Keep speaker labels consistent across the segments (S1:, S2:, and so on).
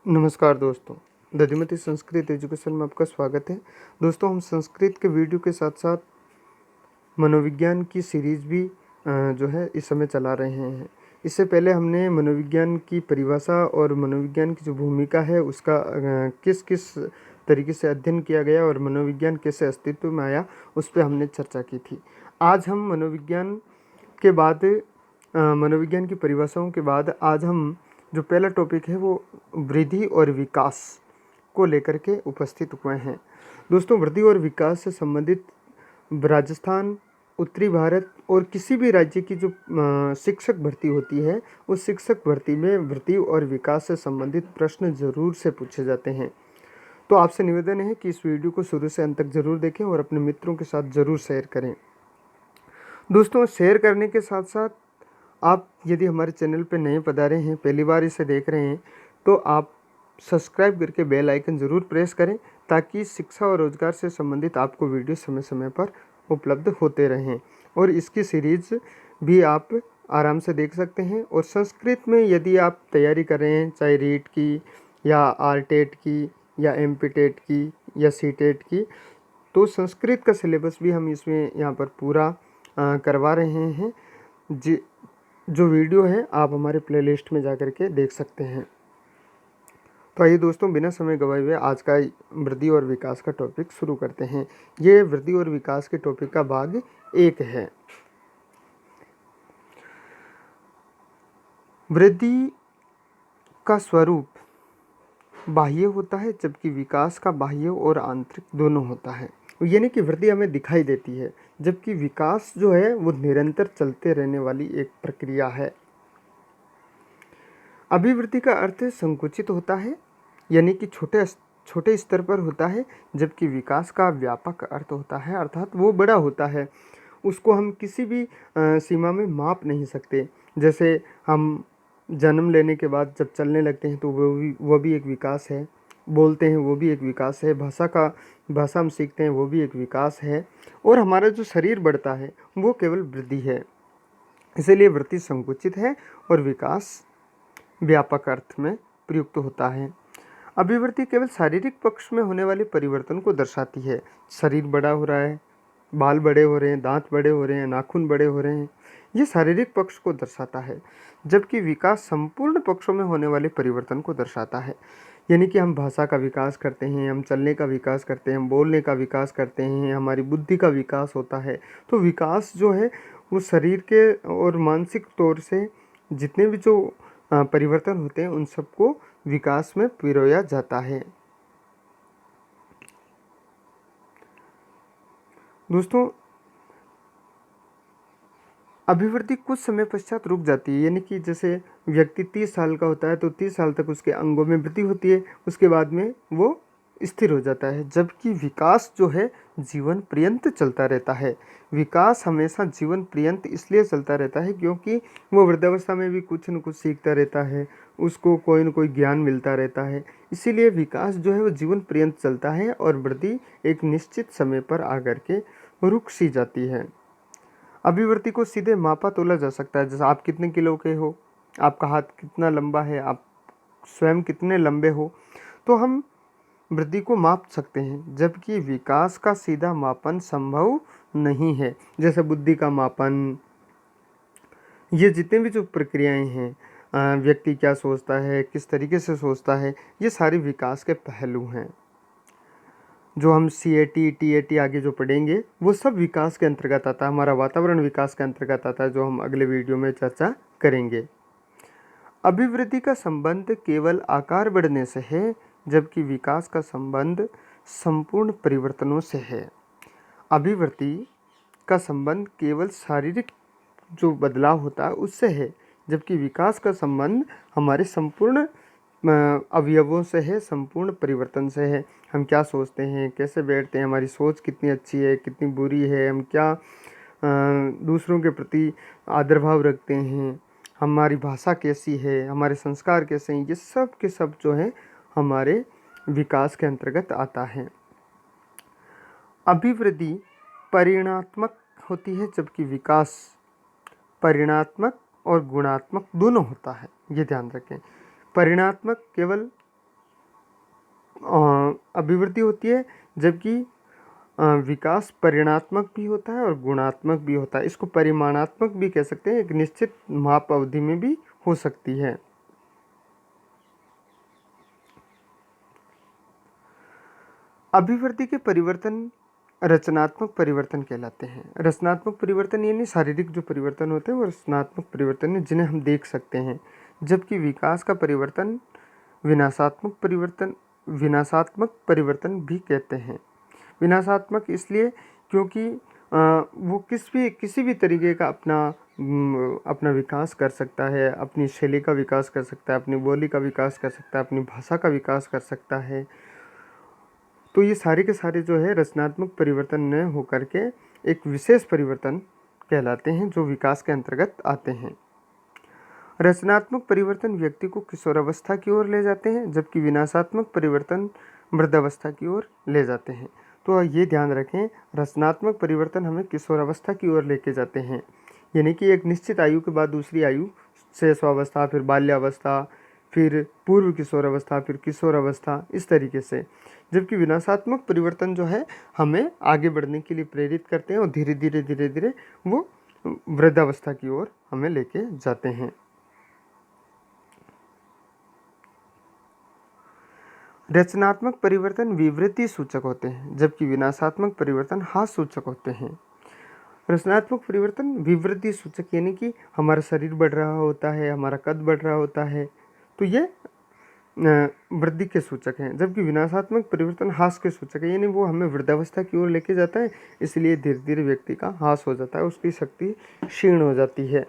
S1: नमस्कार दोस्तों, दधिमति संस्कृत एजुकेशन में आपका स्वागत है। दोस्तों, हम संस्कृत के वीडियो के साथ साथ मनोविज्ञान की सीरीज़ भी जो है इस समय चला रहे हैं। इससे पहले हमने मनोविज्ञान की परिभाषा और मनोविज्ञान की जो भूमिका है उसका किस किस तरीके से अध्ययन किया गया और मनोविज्ञान कैसे अस्तित्व में आया, उस पर हमने चर्चा की थी। आज हम मनोविज्ञान के बाद मनोविज्ञान की परिभाषाओं के बाद आज हम जो पहला टॉपिक है वो वृद्धि और विकास को लेकर के उपस्थित हुए हैं। दोस्तों, वृद्धि और विकास से संबंधित राजस्थान, उत्तरी भारत और किसी भी राज्य की जो शिक्षक भर्ती होती है, उस शिक्षक भर्ती में वृद्धि और विकास से संबंधित प्रश्न ज़रूर से पूछे जाते हैं। तो आपसे निवेदन है कि इस वीडियो को शुरू से अंत तक ज़रूर देखें और अपने मित्रों के साथ ज़रूर शेयर करें। दोस्तों, शेयर करने के साथ साथ आप यदि हमारे चैनल पर नए पधारे हैं, पहली बार इसे देख रहे हैं, तो आप सब्सक्राइब करके बेल आइकन ज़रूर प्रेस करें ताकि शिक्षा और रोजगार से संबंधित आपको वीडियो समय समय पर उपलब्ध होते रहें। और इसकी सीरीज़ भी आप आराम से देख सकते हैं। और संस्कृत में यदि आप तैयारी कर रहे हैं, चाहे रीट की या आरटेट की या एमपीटेट की या सीटेट की, तो संस्कृत का सिलेबस भी हम इसमें यहाँ पर पूरा करवा रहे हैं। जो वीडियो है आप हमारे प्लेलिस्ट में जाकर के देख सकते हैं। तो आइए दोस्तों, बिना समय गवाए हुए आज का वृद्धि और विकास का टॉपिक शुरू करते हैं। ये वृद्धि और विकास के टॉपिक का भाग 1 है। वृद्धि का स्वरूप बाह्य होता है, जबकि विकास का बाह्य और आंतरिक दोनों होता है। यानी कि वृद्धि हमें दिखाई देती है, जबकि विकास जो है वो निरंतर चलते रहने वाली एक प्रक्रिया है। अभिवृद्धि का अर्थ संकुचित होता है, यानी कि छोटे स्तर पर होता है, जबकि विकास का व्यापक अर्थ होता है, अर्थात वो बड़ा होता है। उसको हम किसी भी सीमा में माप नहीं सकते। जैसे हम जन्म लेने के बाद जब चलने लगते हैं तो वो भी एक विकास है। बोलते हैं वो भी एक विकास है। भाषा हम सीखते हैं वो भी एक विकास है। और हमारा जो शरीर बढ़ता है वो केवल वृद्धि है। इसीलिए वृद्धि संकुचित है और विकास व्यापक अर्थ में प्रयुक्त होता है। अभिवृद्धि केवल शारीरिक पक्ष में होने वाले परिवर्तन को दर्शाती है। शरीर बड़ा हो रहा है, बाल बड़े हो रहे हैं, दांत बड़े हो रहे हैं, नाखून बड़े हो रहे हैं, ये शारीरिक पक्ष को दर्शाता है। जबकि विकास संपूर्ण पक्षों में होने वाले परिवर्तन को दर्शाता है। यानी कि हम भाषा का विकास करते हैं, हम चलने का विकास करते हैं, हम बोलने का विकास करते हैं, हमारी बुद्धि का विकास होता है। तो विकास जो है वो शरीर के और मानसिक तौर से जितने भी जो परिवर्तन होते हैं उन सबको विकास में पिरोया जाता है। दोस्तों, अभिवृद्धि कुछ समय पश्चात रुक जाती है। यानी कि जैसे व्यक्ति 30 साल का होता है तो 30 साल तक उसके अंगों में वृद्धि होती है, उसके बाद में वो स्थिर हो जाता है। जबकि विकास जो है जीवन पर्यंत चलता रहता है। विकास हमेशा जीवन पर्यंत इसलिए चलता रहता है क्योंकि वो वृद्धावस्था में भी कुछ न कुछ सीखता रहता है, उसको कोई न कोई ज्ञान मिलता रहता है। इसीलिए विकास जो है वो जीवन पर्यंत चलता है और वृद्धि एक निश्चित समय पर आकर के रुक सी जाती है। अभिवृद्धि को सीधे मापा तोला जा सकता है। जैसे आप कितने किलो के हो, आपका हाथ कितना लंबा है, आप स्वयं कितने लंबे हो, तो हम वृद्धि को माप सकते हैं। जबकि विकास का सीधा मापन संभव नहीं है। जैसे बुद्धि का मापन, ये जितने भी जो प्रक्रियाएं हैं, व्यक्ति क्या सोचता है, किस तरीके से सोचता है, ये सारे विकास के पहलू हैं। जो हम CAT TAT आगे जो पढ़ेंगे वो सब विकास के अंतर्गत आता है। हमारा वातावरण विकास के अंतर्गत आता है, जो हम अगले वीडियो में चर्चा करेंगे। अभिवृद्धि का संबंध केवल आकार बढ़ने से है, जबकि विकास का संबंध संपूर्ण परिवर्तनों से है। अभिवृद्धि का संबंध केवल शारीरिक जो बदलाव होता है उससे है, जबकि विकास का संबंध हमारे संपूर्ण अवयवों से है, संपूर्ण परिवर्तन से है। हम क्या सोचते हैं, कैसे बैठते हैं, हमारी सोच कितनी अच्छी है, कितनी बुरी है, हम क्या दूसरों के प्रति आदर भाव रखते हैं, हमारी भाषा कैसी है, हमारे संस्कार कैसे हैं, ये सब के सब जो है हमारे विकास के अंतर्गत आता है। अभिवृद्धि परिणात्मक होती है, जबकि विकास परिणात्मक और गुणात्मक दोनों होता है। ये ध्यान रखें। परिणात्मक केवल अभिवृद्धि होती है, जबकि विकास परिमाणात्मक भी होता है और गुणात्मक भी होता है। इसको परिमाणात्मक भी कह सकते हैं, एक निश्चित माप अवधि में भी हो सकती है। अभिवृद्धि के परिवर्तन रचनात्मक परिवर्तन कहलाते हैं। रचनात्मक परिवर्तन यानी शारीरिक जो परिवर्तन होते हैं वो रचनात्मक परिवर्तन है, जिन्हें हम देख सकते हैं, जबकि विकास का परिवर्तन विनाशात्मक परिवर्तन भी कहते हैं। विनाशात्मक इसलिए क्योंकि वो किसी भी तरीके का अपना विकास कर सकता है, अपनी शैली का विकास कर सकता है, अपनी बोली का विकास कर सकता है, अपनी भाषा का विकास कर सकता है। तो ये सारे के सारे जो है रचनात्मक परिवर्तन न होकर के एक विशेष परिवर्तन कहलाते हैं, जो विकास के अंतर्गत आते हैं। रचनात्मक परिवर्तन व्यक्ति को किशोरावस्था की ओर ले जाते हैं, जबकि विनाशात्मक परिवर्तन वृद्धावस्था की ओर ले जाते हैं। तो ये ध्यान रखें, रचनात्मक परिवर्तन हमें किशोरावस्था की ओर लेके जाते हैं, यानी कि एक निश्चित आयु के बाद दूसरी आयु, शैशवावस्था, फिर बाल्यावस्था, फिर पूर्व किशोरावस्था, फिर किशोरावस्था, इस तरीके से। जबकि विनाशात्मक परिवर्तन जो है हमें आगे बढ़ने के लिए प्रेरित करते हैं और धीरे धीरे वो वृद्धावस्था की ओर हमें लेके जाते हैं। रचनात्मक परिवर्तन विवृद्धि सूचक होते हैं, जबकि विनाशात्मक परिवर्तन ह्रास सूचक होते हैं। रचनात्मक परिवर्तन विवृद्धि सूचक यानी कि हमारा शरीर बढ़ रहा होता है, हमारा कद बढ़ रहा होता है, तो ये वृद्धि के सूचक हैं। जबकि विनाशात्मक परिवर्तन ह्रास के सूचक है, यानी वो हमें वृद्धावस्था की ओर लेके जाता है, इसलिए धीरे धीरे व्यक्ति का ह्रास हो जाता है, उसकी शक्ति क्षीण हो जाती है।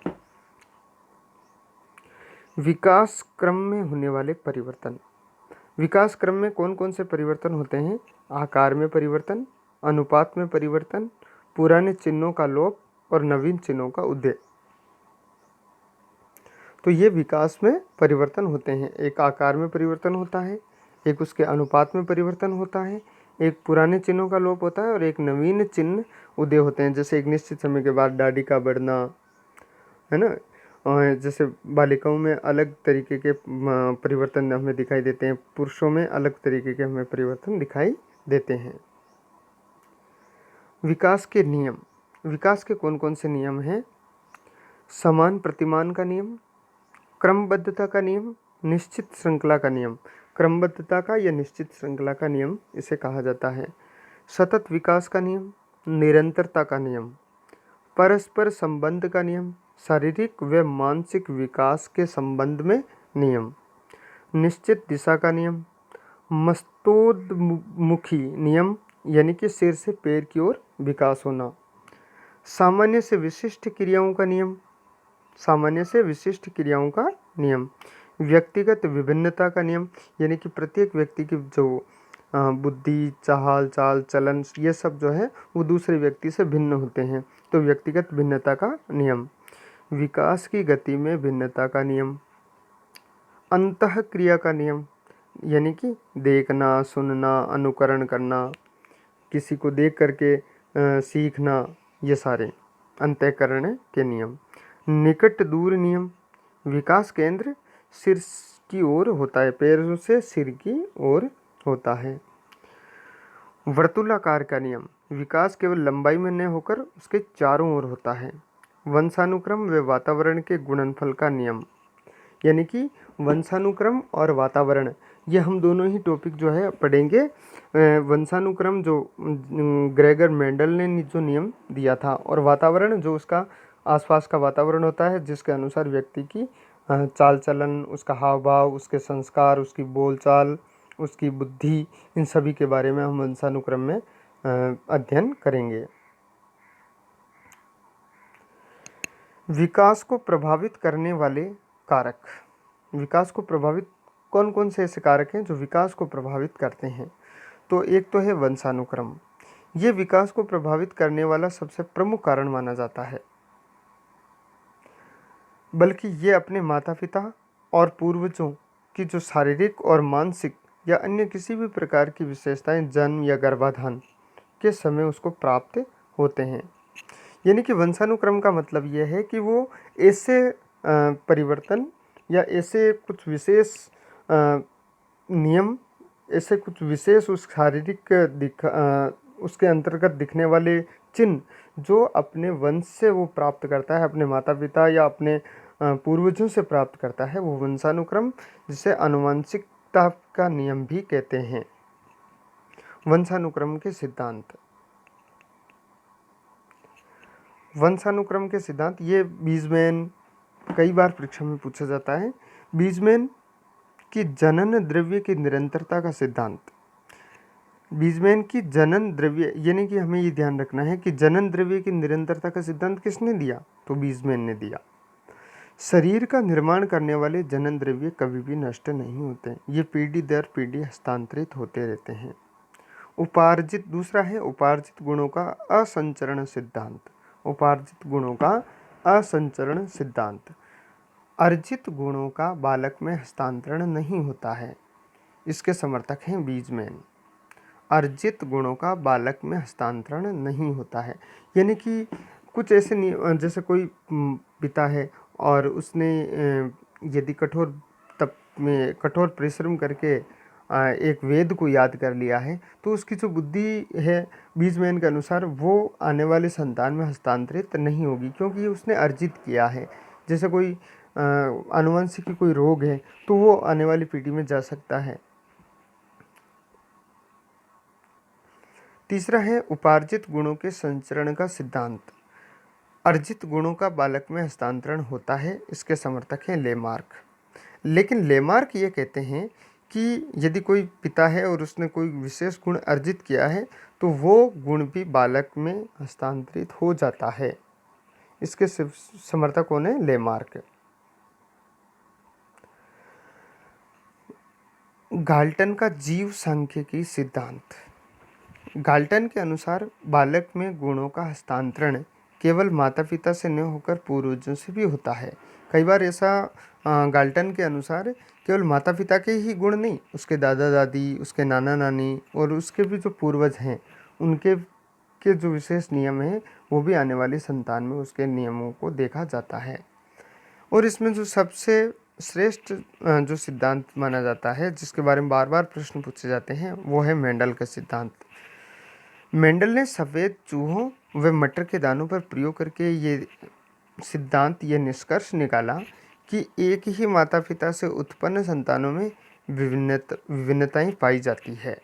S1: विकास क्रम में होने वाले परिवर्तन। विकास क्रम में कौन कौन से परिवर्तन होते हैं? आकार में परिवर्तन, अनुपात में परिवर्तन, पुराने चिन्हों का लोप और नवीन चिन्हों का उदय। तो ये विकास में परिवर्तन होते हैं। एक आकार में परिवर्तन होता है, एक उसके अनुपात में परिवर्तन होता है, एक पुराने चिन्हों का लोप होता है और एक नवीन चिन्ह उदय होते हैं। जैसे एक निश्चित समय के बाद दाढ़ी का बढ़ना, है ना, और जैसे बालिकाओं में अलग तरीके के परिवर्तन हमें दिखाई देते हैं, पुरुषों में अलग तरीके के हमें परिवर्तन दिखाई देते हैं। विकास के नियम। विकास के कौन कौन से नियम हैं? समान प्रतिमान का नियम, क्रमबद्धता का नियम, निश्चित श्रृंखला का नियम। क्रमबद्धता का या निश्चित श्रृंखला का नियम इसे कहा जाता है। सतत विकास का नियम, निरंतरता का नियम, परस्पर संबंध का नियम, शारीरिक व मानसिक विकास के संबंध में नियम, निश्चित दिशा का नियम, मस्तोन्मुखी नियम यानी कि सिर से पैर की ओर विकास होना, सामान्य से विशिष्ट क्रियाओं का नियम, सामान्य से विशिष्ट क्रियाओं का नियम, व्यक्तिगत विभिन्नता का नियम यानी कि प्रत्येक व्यक्ति की जो बुद्धि, चाल, चाल, चलन, ये सब जो है वो दूसरे व्यक्ति से भिन्न होते हैं, तो व्यक्तिगत भिन्नता का नियम, विकास की गति में भिन्नता का नियम, अंतः क्रिया का नियम यानी कि देखना, सुनना, अनुकरण करना, किसी को देख करके सीखना, ये सारे अंतःकरण के नियम, निकट दूर नियम, विकास केंद्र सिर की ओर होता है, पैरों से सिर की ओर होता है, वर्तुलाकार का नियम, विकास केवल लंबाई में न होकर उसके चारों ओर होता है, वंशानुक्रम व वातावरण के गुणनफल का नियम यानी कि वंशानुक्रम और वातावरण, ये हम दोनों ही टॉपिक जो है पढ़ेंगे। वंशानुक्रम जो ग्रेगर मेंडल ने जो नियम दिया था, और वातावरण जो उसका आसपास का वातावरण होता है, जिसके अनुसार व्यक्ति की चाल चलन, उसका हाव भाव, उसके संस्कार, उसकी बोलचाल, उसकी बुद्धि, इन सभी के बारे में हम वंशानुक्रम में अध्ययन करेंगे। विकास को प्रभावित करने वाले कारक। विकास को प्रभावित कौन कौन से ऐसे कारक हैं जो विकास को प्रभावित करते हैं? तो एक तो है वंशानुक्रम। ये विकास को प्रभावित करने वाला सबसे प्रमुख कारण माना जाता है, बल्कि ये अपने माता पिता और पूर्वजों की जो शारीरिक और मानसिक या अन्य किसी भी प्रकार की विशेषताएं जन्म या गर्भाधान के समय उसको प्राप्त होते हैं। यानी कि वंशानुक्रम का मतलब यह है कि वो ऐसे परिवर्तन या ऐसे कुछ विशेष नियम, ऐसे कुछ विशेष उस शारीरिक उसके अंतर्गत दिखने वाले चिन्ह जो अपने वंश से वो प्राप्त करता है, अपने माता पिता या अपने पूर्वजों से प्राप्त करता है, वो वंशानुक्रम, जिसे आनुवंशिकता का नियम भी कहते हैं। वंशानुक्रम के सिद्धांत। वंशानुक्रम के सिद्धांत, ये बीजमैन कई बार परीक्षा में पूछा जाता है। बीजमैन की जनन द्रव्य की निरंतरता का सिद्धांत। बीजमैन की जनन द्रव्य, यानी कि हमें ये ध्यान रखना है कि जनन द्रव्य की निरंतरता का सिद्धांत किसने दिया? तो बीजमैन ने दिया। शरीर का निर्माण करने वाले जनन द्रव्य कभी भी नष्ट नहीं होते, ये पीढ़ी दर पीढ़ी हस्तांतरित होते रहते हैं। उपार्जित, दूसरा है उपार्जित गुणों का असंचरण सिद्धांत। उपार्जित गुणों का असंचरण सिद्धांत। अर्जित गुणों का बालक में हस्तांतरण नहीं होता है, इसके समर्थक हैं बीजमैन। अर्जित गुणों का बालक में हस्तांतरण नहीं होता है, यानी कि कुछ ऐसे नहीं, जैसे कोई पिता है और उसने यदि कठोर तप में कठोर परिश्रम करके एक वेद को याद कर लिया है, तो उसकी जो बुद्धि है बीजमैन के अनुसार वो आने वाले संतान में हस्तांतरित नहीं होगी, क्योंकि उसने अर्जित किया है। जैसे कोई आनुवंशिक कोई रोग है तो वो आने वाली पीढ़ी में जा सकता है। तीसरा है उपार्जित गुणों के संचरण का सिद्धांत। अर्जित गुणों का बालक में हस्तांतरण होता है, इसके समर्थक हैं लेमार्क। लेकिन लेमार्क ये कहते हैं कि यदि कोई पिता है और उसने कोई विशेष गुण अर्जित किया है तो वो गुण भी बालक में हस्तांतरित हो जाता है। इसके समर्थक कौन है? लेमार्क। गाल्टन का जीव सांख्यिकी सिद्धांत। गाल्टन के अनुसार बालक में गुणों का हस्तांतरण केवल माता पिता से न होकर पूर्वजों से भी होता है। कई बार ऐसा गाल्टन के अनुसार केवल माता पिता के ही गुण नहीं, उसके दादा दादी, उसके नाना नानी और उसके भी जो पूर्वज हैं उनके जो विशेष नियम हैं वो भी आने वाली संतान में उसके नियमों को देखा जाता है। और इसमें जो सबसे श्रेष्ठ जो सिद्धांत माना जाता है, जिसके बारे में बार बार प्रश्न पूछे जाते हैं, वो है मेंडल का सिद्धांत। मेंडल ने सफ़ेद चूहों व मटर के दानों पर प्रयोग करके ये सिद्धांत, ये निष्कर्ष निकाला कि एक ही माता पिता से उत्पन्न संतानों में विभिन्नताएं पाई जाती है।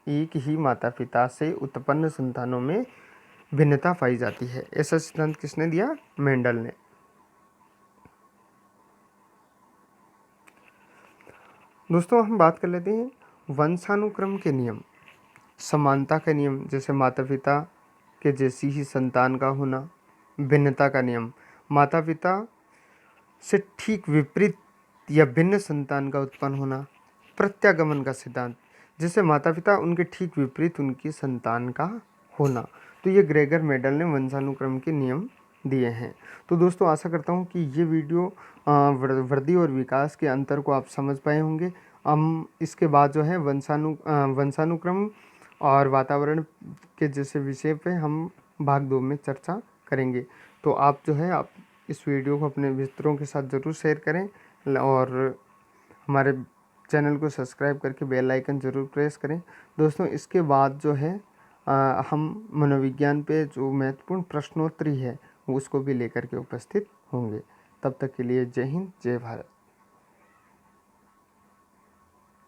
S1: एक ही माता पिता से उत्पन्न संतानों में भिन्नता पाई जाती है। ऐसा सिद्धांत किसने दिया? मेंडल ने। दोस्तों हम बात कर लेते हैं वंशानुक्रम के नियम। समानता का नियम, जैसे माता पिता के जैसी ही संतान का होना। भिन्नता का नियम, माता पिता से ठीक विपरीत या भिन्न संतान का उत्पन्न होना। प्रत्यागमन का सिद्धांत, जैसे माता पिता उनके ठीक विपरीत उनकी संतान का होना। तो ये ग्रेगर मेंडल ने वंशानुक्रम के नियम दिए हैं। तो दोस्तों आशा करता हूँ कि ये वीडियो वृद्धि और विकास के अंतर को आप समझ पाए होंगे। हम इसके बाद जो है वंशानुक्रम और वातावरण के जैसे विषय पे हम भाग 2 में चर्चा करेंगे। तो आप जो है आप इस वीडियो को अपने मित्रों के साथ ज़रूर शेयर करें और हमारे चैनल को सब्सक्राइब करके बेल आइकन ज़रूर प्रेस करें। दोस्तों इसके बाद जो है हम मनोविज्ञान पे जो महत्वपूर्ण प्रश्नोत्तरी है उसको भी लेकर के उपस्थित होंगे। तब तक के लिए जय हिंद, जय भारत।